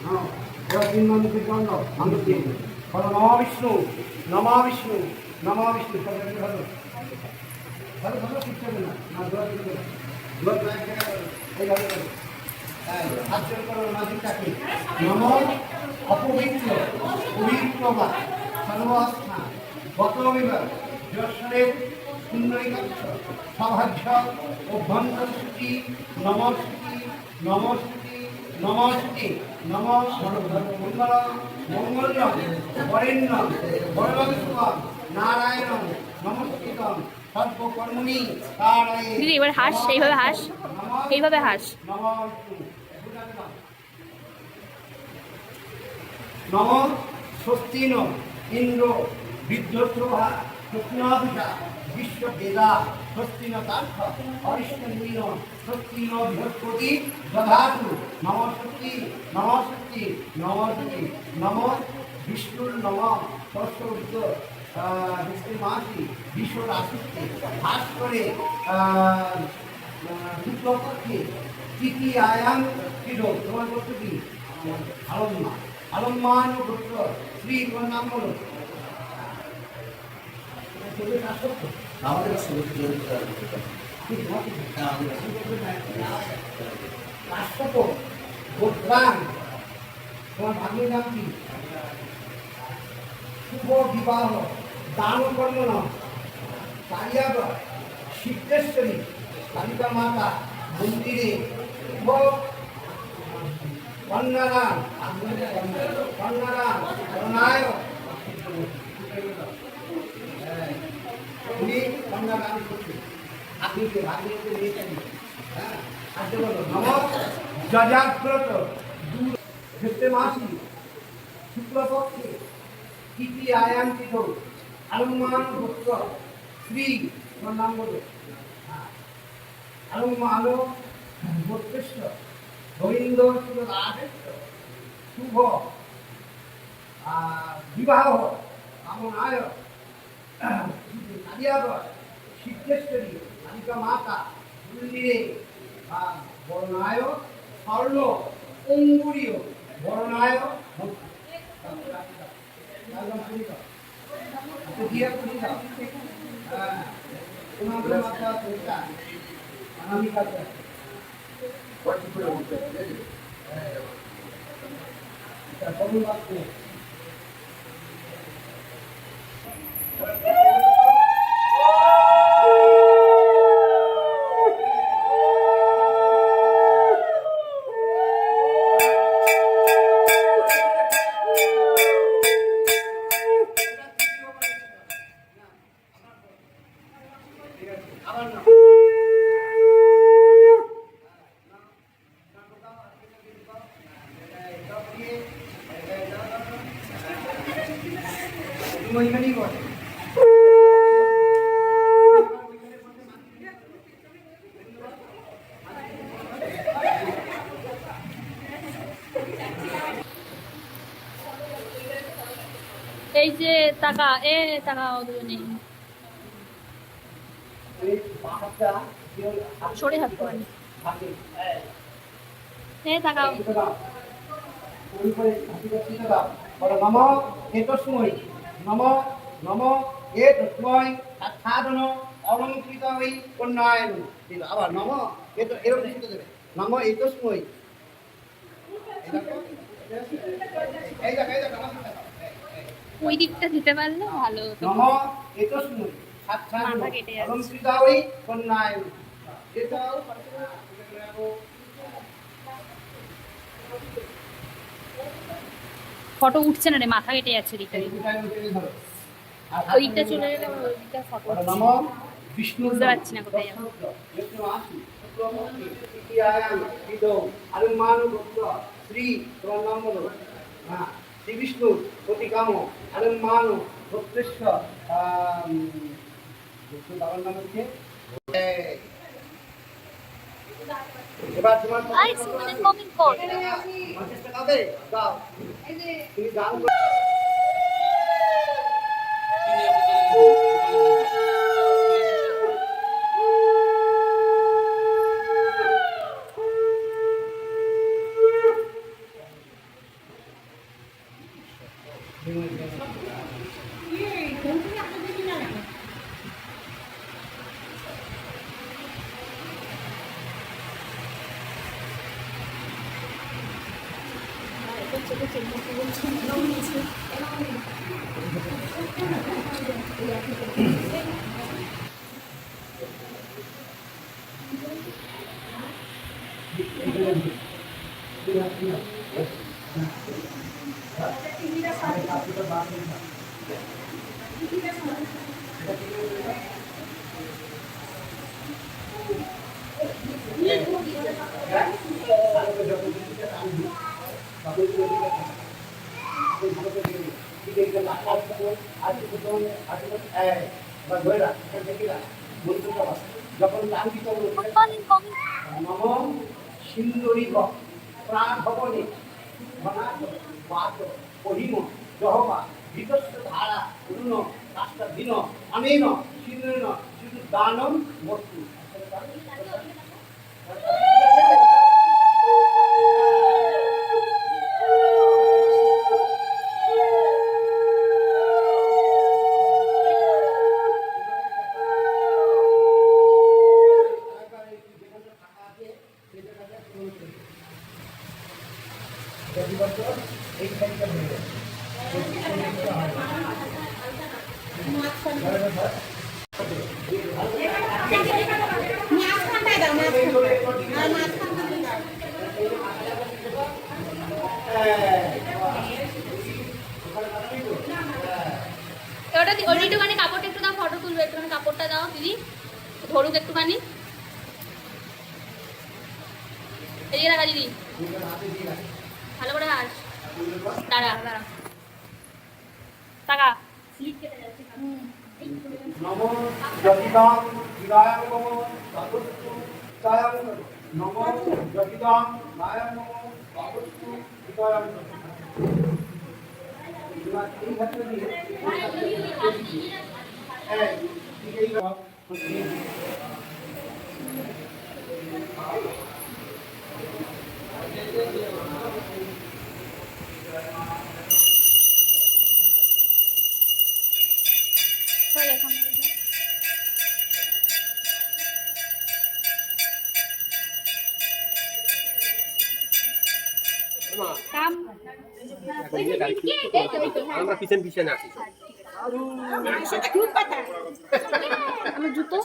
নমা বিষ্ণু নমা বিষ্ণু নমা বিষ্ণু ভালো ভালো ভালো শিখতে হবে না নম অপবিত্র পবিত্র বা সর্বস্থান গতবিবার যশ্বের সুন্দরীকাক্ষ সভাজ্য অভ্যন্তরসূচি নমস্তি নমস্তি নমস্তি নম মঙ্গল মঙ্গলম বরেণ্য বরলক্ষ্মণ নারায়ণ নমস্কৃতম সর্বকর্মণি তারায়ে। দিদি এবার হাস, এইভাবে হাস, এইভাবে হাস। নম স্বস্তিন ইন্দ্র বিদ্যুৎপ্রভা স্বপ্নাভিষা বিশ্ববেদা স্বস্তিন তার্থ অরিষ্টনীন স্বস্তিন বৃহস্পতি দধাতু নমস্তি নমস্তি নমস্তি নম বিষ্ণুর নম সরস্বতী মাসি বিশ্ব রাশিতে ভাস করে শুক্লপক্ষে তৃতীয়ায়াম ছিল তোমার করতে কি আলম্মা আলম্মান পুত্র শ্রী তোমার নাম বলো তোমার ভাগ্যের নাম কি শুভ বিবাহ দান কর্ম নাম কালিয়াগড় সিদ্ধেশ্বরী কালিকা মাতা মন্দিরে শুভ কন্যাদান কন্যাদান করুণায় উনি কন্যাদান করছে আপনি ভাগ্যকে নিয়েছেন। হ্যাঁ আজকে বলো নম যজাগ্রত ধৃতে মাসি শুক্লপক্ষে তৃতীয়ায়ান্তিত আলম্মান পুত্র শ্রী তোমার নাম বলো আলম্মান বত্রিষ্ট গোবিন্দ শুভ বিবাহ কামনায় কালিয়াগড় সিদ্ধেশ্বরী কালিকা মাতা মন্দিরে বর্ণায় স্বর্ণ অঙ্গুরীয় বর্ণায় এই যে টাকা টাকা দুজনে সরে হাত করে টাকাও নম এতস্মৈ নম নম এতস্মৈ সাধন অলঙ্কৃত ওই কন্যায়ন আবার নম এরকম লিখতে দেবে নম এতস্মৈ ওই দিকটা দিতে পারলে ভালো হতো। নম এতস্মৈ সাধন অলঙ্কৃত ওই কন্যায়ন এটাও ফটো উঠছে না রে, মাথা কেটে যাচ্ছে দিকটা। ওইটা চলে গেলে ওইটা ফটো নম বিষ্ণু বুঝতে পারছি না কোথায় যাবো। শ্রী তোমার নাম বলো হ্যাঁ শ্রী বিষ্ণু প্রতি কাম আলম্মান ভক্তেশ্বর বাবার নাম হচ্ছে এবার তোমার চেষ্টা করবে গাও তুমি গান যখন লাঙ্কিত নম সিন্দুরি প্রাণ ভবনে পহিম জহবা বিতস্ত ধারা পূর্ণ রাস্তা দিন অনেন সিন্দুরিন শুধু দানম বস্তু ওটা ওই একটুখানি কাপড়টা একটু দাও, ফটো তুলবে, একটুখানি কাপড়টা দাও দিদি, ধরুক একটুখানি। এদিকে রাখা দিদি, ভালো করে হাস, দাঁড়া দাঁড়া টাকা। নম জগিদাম বিরায়ং নম সাধুস্তু চায়ং নম জগিদাম নায়ং নম সাধুস্তু বিরায়ং নম। এই ক্ষেত্রে দিয়ে আমরা পিছন পিছনে আছি। আমার জুতো